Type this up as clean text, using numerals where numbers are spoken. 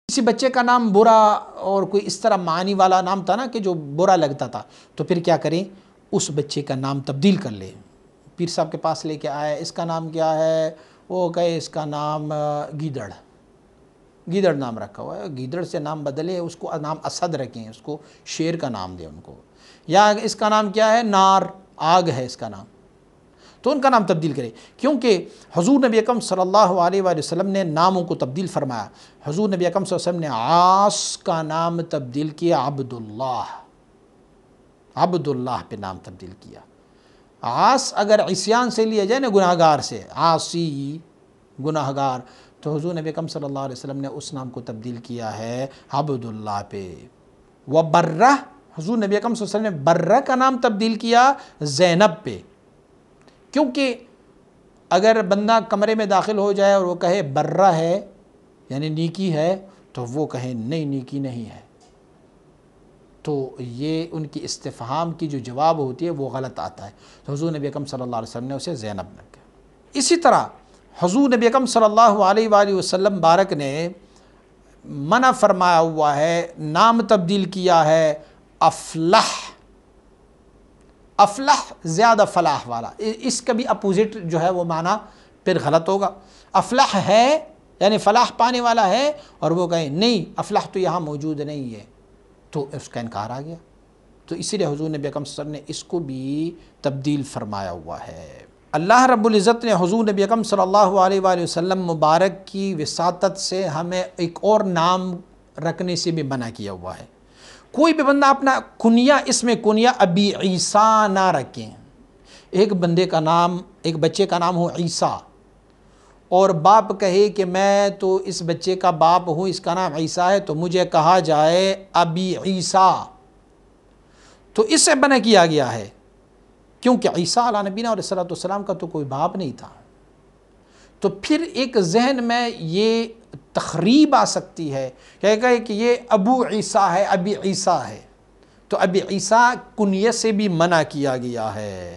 کسی بچے کا نام برا اور کوئی اس طرح معنی والا نام تھا نا کہ جو برا لگتا تھا، تو پھر کیا کریں، اس بچے کا نام تبدیل کر لیں۔ پیر صاحب کے پاس لے کے آئے، اس کا نام کیا ہے؟ وہ کہے اس کا نام گیدڑ، گیدڑ نام رکھا ہوا ہے، گیدڑ سے نام بدلے، اس کو نام اسد رکھیں، اس کو شیر کا نام دیں ان کو، یا اس کا نام کیا ہے؟ نار، آگ ہے اس کا نام، تو ان کا نام تبدیل کرے، کیونکہ حضور نبی اکرم صلی اللہ علیہ وآلہ وسلم نے ناموں کو تبدیل فرمایا۔ حضور نبی اکرم صلی اللہ علیہ وسلم نے عاص کا نام تبدیل کیا عبداللہ، عبداللہ پہ نام تبدیل کیا۔ عاص اگر عصیان سے لیا جائے نا، گناہگار سے، عاصی گناہگار، تو حضور نبی اکرم صلی اللہ علیہ وسلم نے اس نام کو تبدیل کیا ہے عبداللہ پہ۔ وبرہ، حضور نبی اکرم صلی اللہ علیہ وسلم نے برہ کا نام تبدیل کیا زینب پہ، کیونکہ اگر بندہ کمرے میں داخل ہو جائے اور وہ کہے برہ ہے یعنی نیکی ہے، تو وہ کہے نہیں نیکی نہیں ہے، تو یہ ان کی استفہام کی جو جواب ہوتی ہے وہ غلط آتا ہے، تو حضور نبی اکرم صلی اللہ علیہ وسلم نے اسے زینب نے کہا۔ اسی طرح حضور نبی اکرم صلی اللہ علیہ وآلہ وسلم بارک نے منع فرمایا ہوا ہے، نام تبدیل کیا ہے افلح، افلح زیادہ فلاح والا، اس کا بھی اپوزٹ جو ہے وہ معنی پھر غلط ہوگا۔ افلح ہے یعنی فلاح پانے والا ہے، اور وہ کہیں نہیں افلح تو یہاں موجود نہیں ہے، تو اس کا انکار آ گیا، تو اسی لیے حضور نبی اکرم صلی اللہ علیہ وسلم نے اس کو بھی تبدیل فرمایا ہوا ہے۔ اللہ رب العزت نے حضور نبی اکرم صلی اللہ علیہ وآلہ وسلم مبارک کی وساطت سے ہمیں ایک اور نام رکھنے سے بھی منع کیا ہوا ہے۔ کوئی بھی بندہ اپنا کنیہ، اس میں کنیہ ابی عیسیٰ نہ رکھیں۔ ایک بندے کا نام، ایک بچے کا نام ہو عیسیٰ، اور باپ کہے کہ میں تو اس بچے کا باپ ہوں، اس کا نام عیسیٰ ہے، تو مجھے کہا جائے ابی عیسیٰ، تو اس سے منع کیا گیا ہے، کیونکہ عیسیٰ علیہ نبینا علیہ السلام کا تو کوئی باپ نہیں تھا۔ تو پھر ایک ذہن میں یہ تخریب آ سکتی ہے کہ یہ ابو عیسیٰ ہے، ابی عیسیٰ ہے، تو ابی عیسیٰ کنیہ سے بھی منع کیا گیا ہے۔